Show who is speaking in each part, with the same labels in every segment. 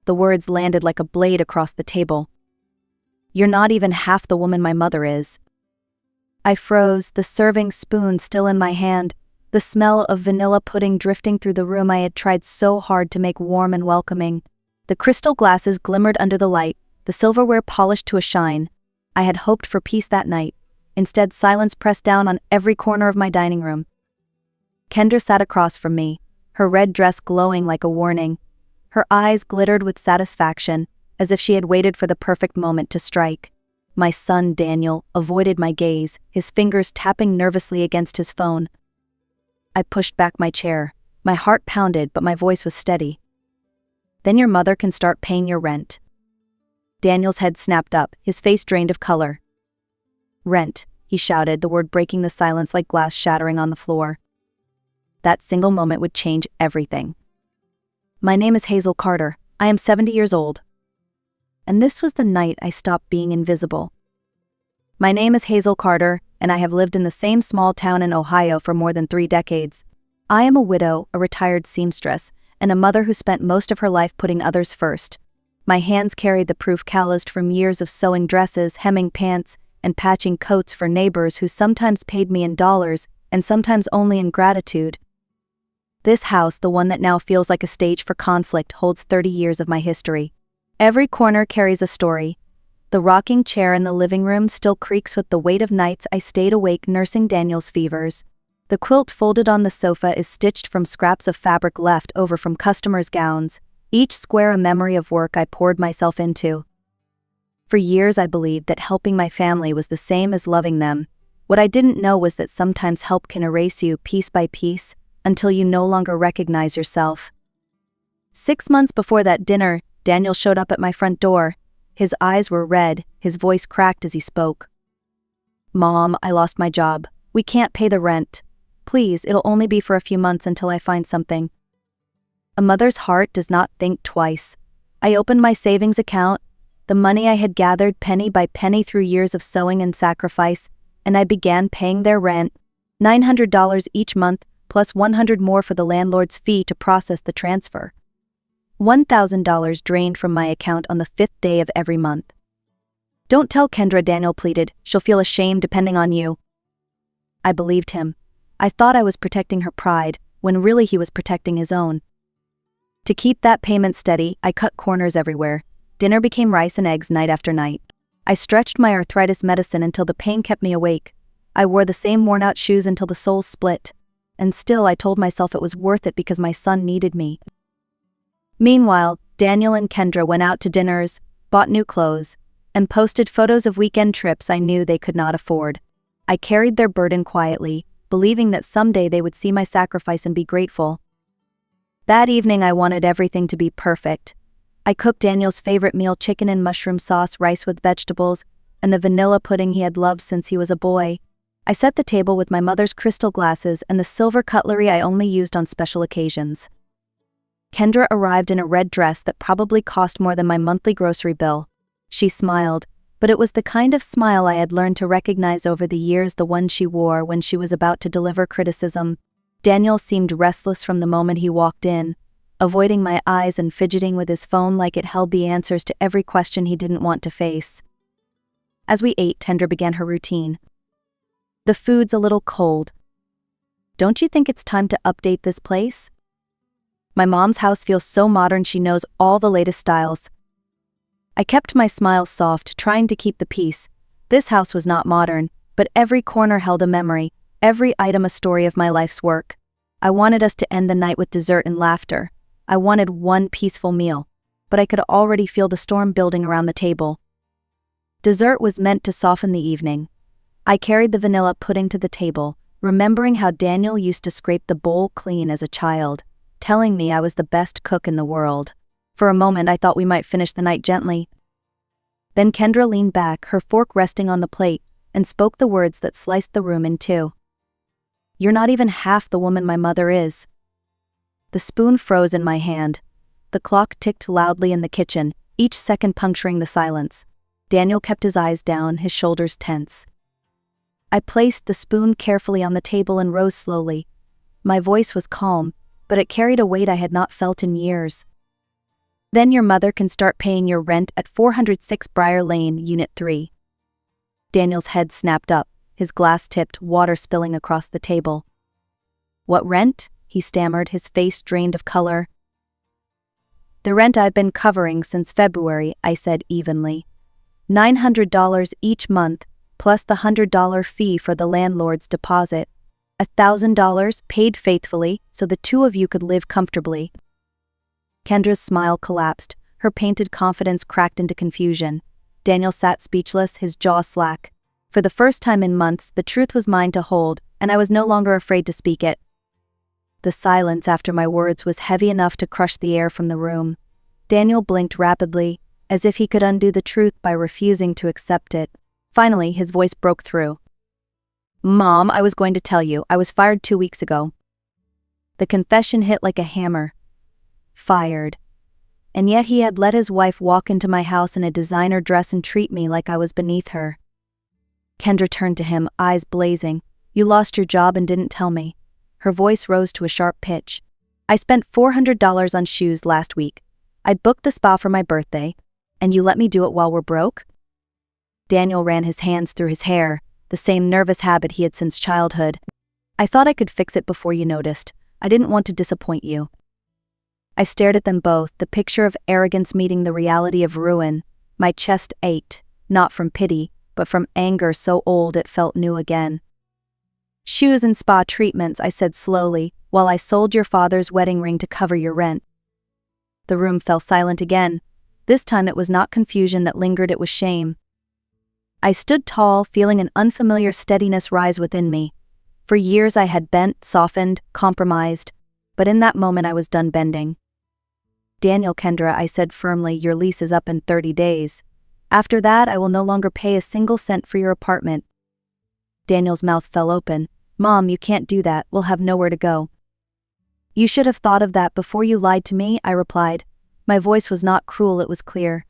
Speaker 1: The words landed like a blade across the table. "You're not even half the woman my mother is." I froze, the serving spoon still in my hand, the smell of vanilla pudding drifting through the room I had tried so hard to make warm and welcoming. The crystal glasses glimmered under the light, the silverware polished to a shine. I had hoped for peace that night. Instead, silence pressed down on every corner of my dining room. Kendra sat across from me, her red dress glowing like a warning. Her eyes glittered with satisfaction, as if she had waited for the perfect moment to strike. My son, Daniel, avoided my gaze, his fingers tapping nervously against his phone. I pushed back my chair. My heart pounded, but my voice was steady. "Then your mother can start paying your rent." Daniel's head snapped up, his face drained of color. "Rent," he shouted, the word breaking the silence like glass shattering on the floor. That single moment would change everything. "My name is Hazel Carter. I am 70 years old." And this was the night I stopped being invisible. "My name is Hazel Carter, and I have lived in the same small town in Ohio for more than 3 decades. I am a widow, a retired seamstress, and a mother who spent most of her life putting others first. My hands carried the proof calloused from years of sewing dresses, hemming pants, and patching coats for neighbors who sometimes paid me in dollars and sometimes only in gratitude. This house, the one that now feels like a stage for conflict, holds 30 years of my history. Every corner carries a story. The rocking chair in the living room still creaks with the weight of nights I stayed awake nursing Daniel's fevers. The quilt folded on the sofa is stitched from scraps of fabric left over from customers' gowns, each square a memory of work I poured myself into. For years I believed that helping my family was the same as loving them. What I didn't know was that sometimes help can erase you piece by piece, until you no longer recognize yourself. 6 months before that dinner, Daniel showed up at my front door. His eyes were red, his voice cracked as he spoke. "Mom, I lost my job. We can't pay the rent. Please, it'll only be for a few months until I find something." A mother's heart does not think twice. I opened my savings account, the money I had gathered penny by penny through years of sewing and sacrifice, and I began paying their rent, $900 each month, plus $100 more for the landlord's fee to process the transfer. $1,000 drained from my account on the 5th day of every month. "Don't tell Kendra," Daniel pleaded. "She'll feel ashamed depending on you." I believed him. I thought I was protecting her pride, when really he was protecting his own. To keep that payment steady, I cut corners everywhere. Dinner became rice and eggs night after night. I stretched my arthritis medicine until the pain kept me awake. I wore the same worn-out shoes until the soles split. And still I told myself it was worth it because my son needed me. Meanwhile, Daniel and Kendra went out to dinners, bought new clothes, and posted photos of weekend trips I knew they could not afford. I carried their burden quietly, believing that someday they would see my sacrifice and be grateful. That evening I wanted everything to be perfect. I cooked Daniel's favorite meal, chicken and mushroom sauce, rice with vegetables, and the vanilla pudding he had loved since he was a boy. I set the table with my mother's crystal glasses and the silver cutlery I only used on special occasions. Kendra arrived in a red dress that probably cost more than my monthly grocery bill. She smiled, but it was the kind of smile I had learned to recognize over the years, the one she wore when she was about to deliver criticism. Daniel seemed restless from the moment he walked in, avoiding my eyes and fidgeting with his phone like it held the answers to every question he didn't want to face. As we ate, Kendra began her routine. "The food's a little cold. Don't you think it's time to update this place? My mom's house feels so modern, she knows all the latest styles." I kept my smile soft, trying to keep the peace. This house was not modern, but every corner held a memory, every item a story of my life's work. I wanted us to end the night with dessert and laughter. I wanted one peaceful meal, but I could already feel the storm building around the table. Dessert was meant to soften the evening. I carried the vanilla pudding to the table, remembering how Daniel used to scrape the bowl clean as a child, telling me I was the best cook in the world. For a moment I thought we might finish the night gently. Then Kendra leaned back, her fork resting on the plate, and spoke the words that sliced the room in two. "You're not even half the woman my mother is." The spoon froze in my hand. The clock ticked loudly in the kitchen, each second puncturing the silence. Daniel kept his eyes down, his shoulders tense. I placed the spoon carefully on the table and rose slowly. My voice was calm, but it carried a weight I had not felt in years. Then your mother can start paying your rent at 406 Briar Lane, Unit 3. Daniel's head snapped up, his glass tipped, water spilling across the table. What rent? He stammered, his face drained of color. The rent I've been covering since February, I said evenly. $900 each month, plus the $100 fee for the landlord's deposit. $1,000 paid faithfully so the two of you could live comfortably. Kendra's smile collapsed, her painted confidence cracked into confusion. Daniel sat speechless, his jaw slack. For the first time in months, the truth was mine to hold, and I was no longer afraid to speak it. The silence after my words was heavy enough to crush the air from the room. Daniel blinked rapidly, as if he could undo the truth by refusing to accept it. Finally, his voice broke through. Mom, I was going to tell you, I was fired 2 weeks ago. The confession hit like a hammer. Fired. And yet he had let his wife walk into my house in a designer dress and treat me like I was beneath her. Kendra turned to him, eyes blazing. You lost your job and didn't tell me. Her voice rose to a sharp pitch. I spent $400 on shoes last week. I'd booked the spa for my birthday, and you let me do it while we're broke? Daniel ran his hands through his hair, the same nervous habit he had since childhood. I thought I could fix it before you noticed. I didn't want to disappoint you. I stared at them both, the picture of arrogance meeting the reality of ruin. My chest ached, not from pity, but from anger so old it felt new again. Shoes and spa treatments, I said slowly, while I sold your father's wedding ring to cover your rent. The room fell silent again. This time it was not confusion that lingered, it was shame. I stood tall, feeling an unfamiliar steadiness rise within me. For years I had bent, softened, compromised, but in that moment I was done bending. Daniel, Kendra, I said firmly, your lease is up in 30 days. After that, I will no longer pay a single cent for your apartment. Daniel's mouth fell open. Mom, you can't do that, we'll have nowhere to go. You should have thought of that before you lied to me, I replied. My voice was not cruel, it was clear.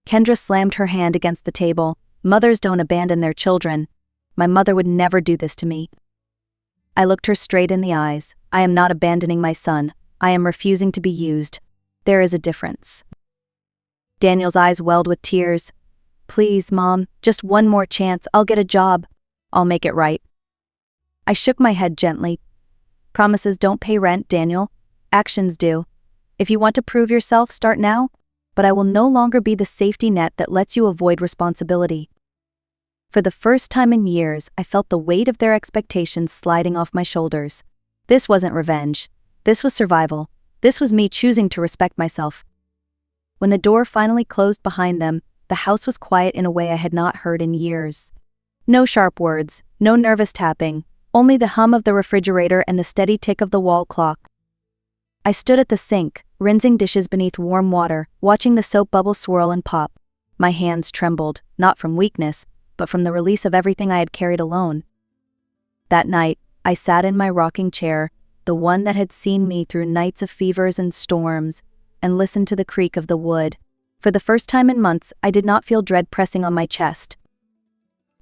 Speaker 1: Kendra slammed her hand against the table. Mothers don't abandon their children. My mother would never do this to me. I looked her straight in the eyes. I am not abandoning my son. I am refusing to be used. There is a difference. Daniel's eyes welled with tears. Please, Mom, just one more chance. I'll get a job. I'll make it right. I shook my head gently. Promises don't pay rent, Daniel. Actions do. If you want to prove yourself, start now. But I will no longer be the safety net that lets you avoid responsibility. For the first time in years, I felt the weight of their expectations sliding off my shoulders. This wasn't revenge. This was survival. This was me choosing to respect myself. When the door finally closed behind them, the house was quiet in a way I had not heard in years. No sharp words, no nervous tapping, only the hum of the refrigerator and the steady tick of the wall clock. I stood at the sink, rinsing dishes beneath warm water, watching the soap bubbles swirl and pop. My hands trembled, not from weakness, but from the release of everything I had carried alone. That night, I sat in my rocking chair, the one that had seen me through nights of fevers and storms, and listened to the creak of the wood. For the first time in months, I did not feel dread pressing on my chest.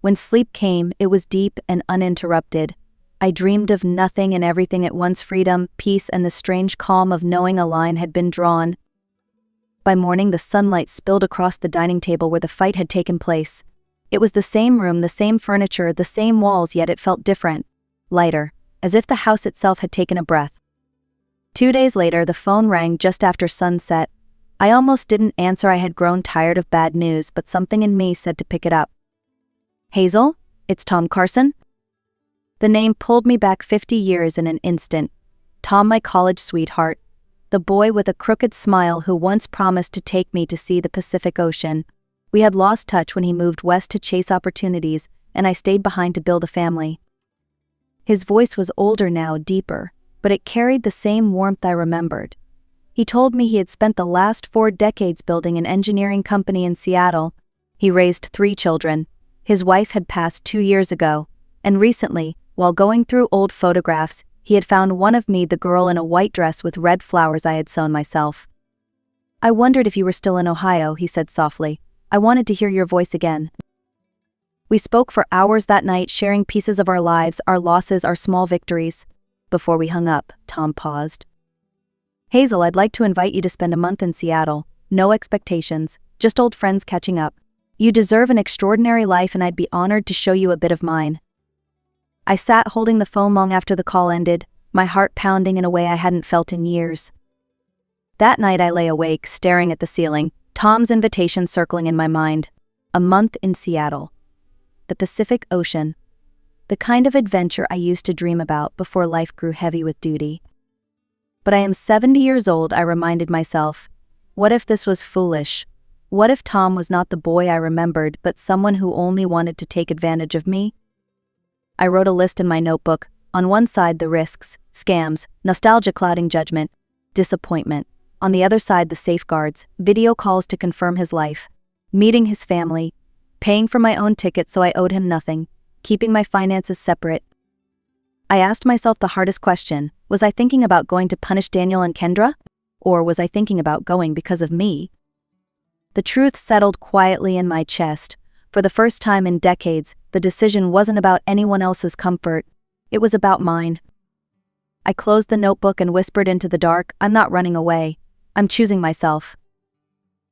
Speaker 1: When sleep came, it was deep and uninterrupted. I dreamed of nothing and everything at once, freedom, peace, and the strange calm of knowing a line had been drawn. By morning, the sunlight spilled across the dining table where the fight had taken place. It was the same room, the same furniture, the same walls, yet it felt different, lighter, as if the house itself had taken a breath. 2 days later, the phone rang just after sunset. I almost didn't answer. I had grown tired of bad news, but something in me said to pick it up. Hazel? It's Tom Carson? The name pulled me back 50 years in an instant. Tom, my college sweetheart. The boy with a crooked smile who once promised to take me to see the Pacific Ocean. We had lost touch when he moved west to chase opportunities, and I stayed behind to build a family. His voice was older now, deeper, but it carried the same warmth I remembered. He told me he had spent the last 4 decades building an engineering company in Seattle. He raised 3 children. His wife had passed 2 years ago, and recently, while going through old photographs, he had found one of me, the girl in a white dress with red flowers I had sewn myself. I wondered if you were still in Ohio, he said softly. I wanted to hear your voice again. We spoke for hours that night, sharing pieces of our lives, our losses, our small victories. Before we hung up, Tom paused. Hazel, I'd like to invite you to spend a month in Seattle. No expectations, just old friends catching up. You deserve an extraordinary life and I'd be honored to show you a bit of mine. I sat holding the phone long after the call ended, my heart pounding in a way I hadn't felt in years. That night I lay awake, staring at the ceiling, Tom's invitation circling in my mind. A month in Seattle. The Pacific Ocean. The kind of adventure I used to dream about before life grew heavy with duty. But I am 70 years old, I reminded myself. What if this was foolish? What if Tom was not the boy I remembered, but someone who only wanted to take advantage of me? I wrote a list in my notebook. On one side, the risks, scams, nostalgia clouding judgment, disappointment. On the other side, the safeguards, video calls to confirm his life, meeting his family, paying for my own ticket so I owed him nothing, keeping my finances separate. I asked myself the hardest question, was I thinking about going to punish Daniel and Kendra? Or was I thinking about going because of me? The truth settled quietly in my chest. For the first time in decades, the decision wasn't about anyone else's comfort. It was about mine. I closed the notebook and whispered into the dark, I'm not running away. I'm choosing myself.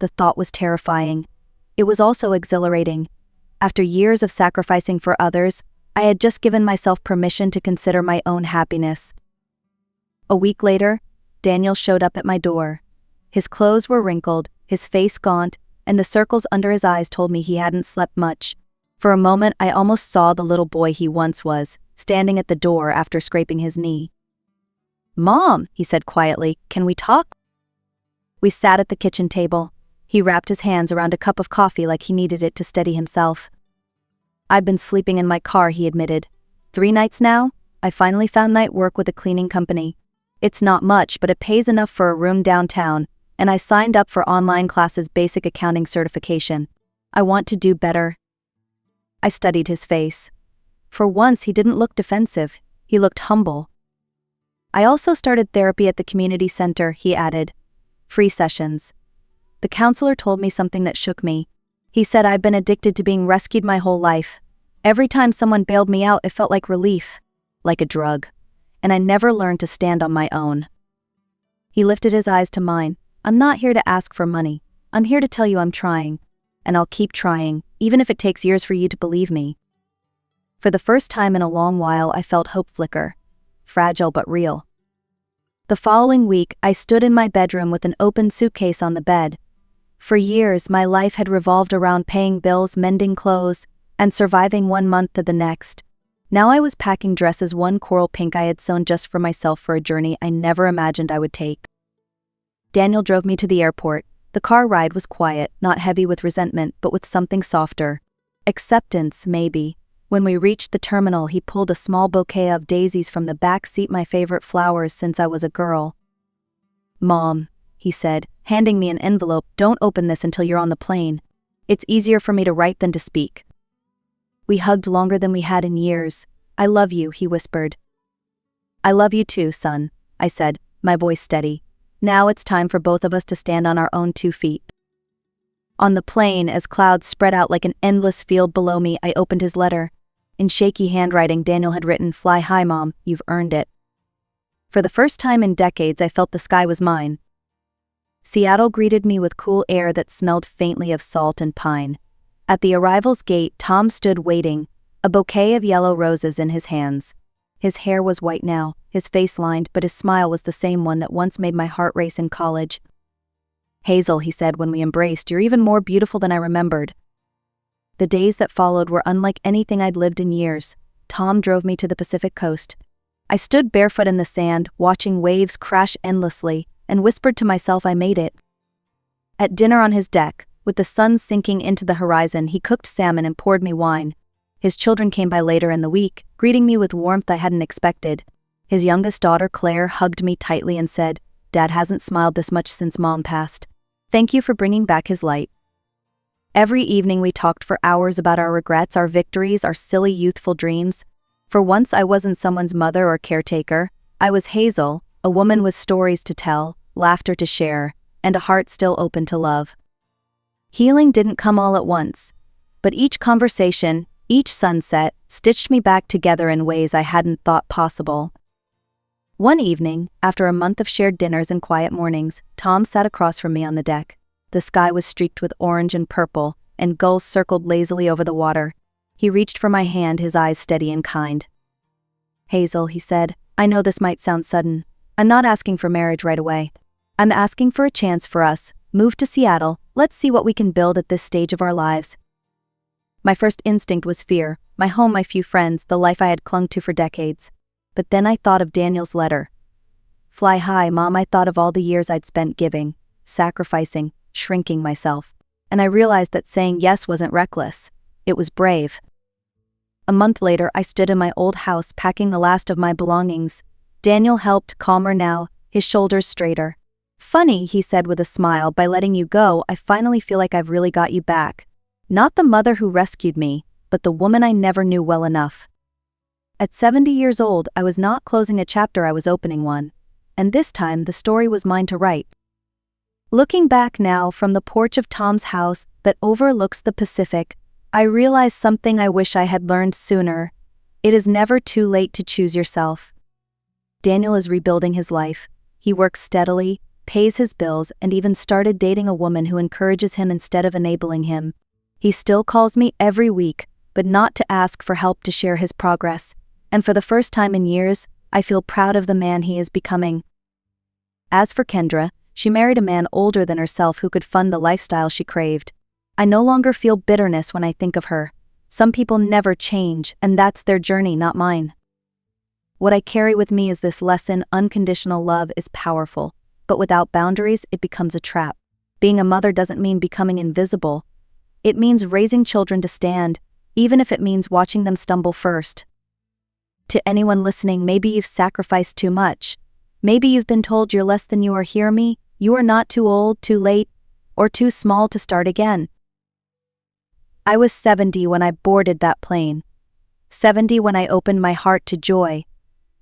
Speaker 1: The thought was terrifying. It was also exhilarating. After years of sacrificing for others, I had just given myself permission to consider my own happiness. A week later, Daniel showed up at my door. His clothes were wrinkled, his face gaunt, and the circles under his eyes told me he hadn't slept much. For a moment, I almost saw the little boy he once was, standing at the door after scraping his knee. "Mom," he said quietly, "can we talk?" We sat at the kitchen table. He wrapped his hands around a cup of coffee like he needed it to steady himself. "I've been sleeping in my car," he admitted. 3 nights now. I finally found night work with a cleaning company. It's not much, but it pays enough for a room downtown, and I signed up for online classes basic accounting certification. I want to do better. I studied his face. For once, he didn't look defensive. He looked humble. "I also started therapy at the community center," he added. "Free sessions." The counselor told me something that shook me. He said I'd been addicted to being rescued my whole life. Every time someone bailed me out, it felt like relief, like a drug, and I never learned to stand on my own. He lifted his eyes to mine. "I'm not here to ask for money. I'm here to tell you I'm trying, and I'll keep trying, even if it takes years for you to believe me." For the first time in a long while, I felt hope flicker, fragile but real. The following week, I stood in my bedroom with an open suitcase on the bed. For years, my life had revolved around paying bills, mending clothes, and surviving one month to the next. Now I was packing dresses, one coral pink I had sewn just for myself, for a journey I never imagined I would take. Daniel drove me to the airport. The car ride was quiet, not heavy with resentment, but with something softer. Acceptance, maybe. When we reached the terminal, he pulled a small bouquet of daisies from the back seat, my favorite flowers since I was a girl. "Mom," he said, handing me an envelope, "don't open this until you're on the plane. It's easier for me to write than to speak." We hugged longer than we had in years. "I love you," he whispered. "I love you too, son," I said, my voice steady. Now it's time for both of us to stand on our own 2 feet. On the plane, as clouds spread out like an endless field below me, I opened his letter. In shaky handwriting, Daniel had written, "Fly high, Mom, you've earned it." For the first time in decades, I felt the sky was mine. Seattle greeted me with cool air that smelled faintly of salt and pine. At the arrival's gate, Tom stood waiting, a bouquet of yellow roses in his hands. His hair was white now, his face lined, but his smile was the same one that once made my heart race in college. "Hazel," he said when we embraced, "you're even more beautiful than I remembered." The days that followed were unlike anything I'd lived in years. Tom drove me to the Pacific coast. I stood barefoot in the sand, watching waves crash endlessly, and whispered to myself I made it. At dinner on his deck, with the sun sinking into the horizon, he cooked salmon and poured me wine. His children came by later in the week, greeting me with warmth I hadn't expected. His youngest daughter, Claire, hugged me tightly and said, "Dad hasn't smiled this much since Mom passed. Thank you for bringing back his light." Every evening we talked for hours about our regrets, our victories, our silly youthful dreams. For once I wasn't someone's mother or caretaker. I was Hazel, a woman with stories to tell, laughter to share, and a heart still open to love. Healing didn't come all at once, but each conversation, each sunset, stitched me back together in ways I hadn't thought possible. One evening, after a month of shared dinners and quiet mornings, Tom sat across from me on the deck. The sky was streaked with orange and purple, and gulls circled lazily over the water. He reached for my hand, his eyes steady and kind. "Hazel," he said, "I know this might sound sudden. I'm not asking for marriage right away. I'm asking for a chance for us. Move to Seattle, let's see what we can build at this stage of our lives." My first instinct was fear, my home, my few friends, the life I had clung to for decades. But then I thought of Daniel's letter. "Fly high, Mom." I thought of all the years I'd spent giving, sacrificing, shrinking myself. And I realized that saying yes wasn't reckless. It was brave. A month later, I stood in my old house packing the last of my belongings. Daniel helped, calmer now, his shoulders straighter. "Funny," he said with a smile, "by letting you go, I finally feel like I've really got you back. Not the mother who rescued me, but the woman I never knew well enough." At 70 years old, I was not closing a chapter, I was opening one. And this time, the story was mine to write. Looking back now from the porch of Tom's house that overlooks the Pacific, I realize something I wish I had learned sooner. It is never too late to choose yourself. Daniel is rebuilding his life. He works steadily, pays his bills, and even started dating a woman who encourages him instead of enabling him. He still calls me every week, but not to ask for help, to share his progress. And for the first time in years, I feel proud of the man he is becoming. As for Kendra, she married a man older than herself who could fund the lifestyle she craved. I no longer feel bitterness when I think of her. Some people never change, and that's their journey, not mine. What I carry with me is this lesson: unconditional love is powerful, but without boundaries, it becomes a trap. Being a mother doesn't mean becoming invisible. It means raising children to stand, even if it means watching them stumble first. To anyone listening, maybe you've sacrificed too much. Maybe you've been told you're less than you are. Hear me, you are not too old, too late, or too small to start again. I was 70 when I boarded that plane. 70 when I opened my heart to joy.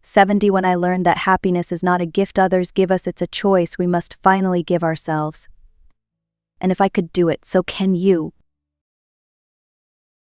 Speaker 1: 70 when I learned that happiness is not a gift others give us, it's a choice we must finally give ourselves. And if I could do it, so can you.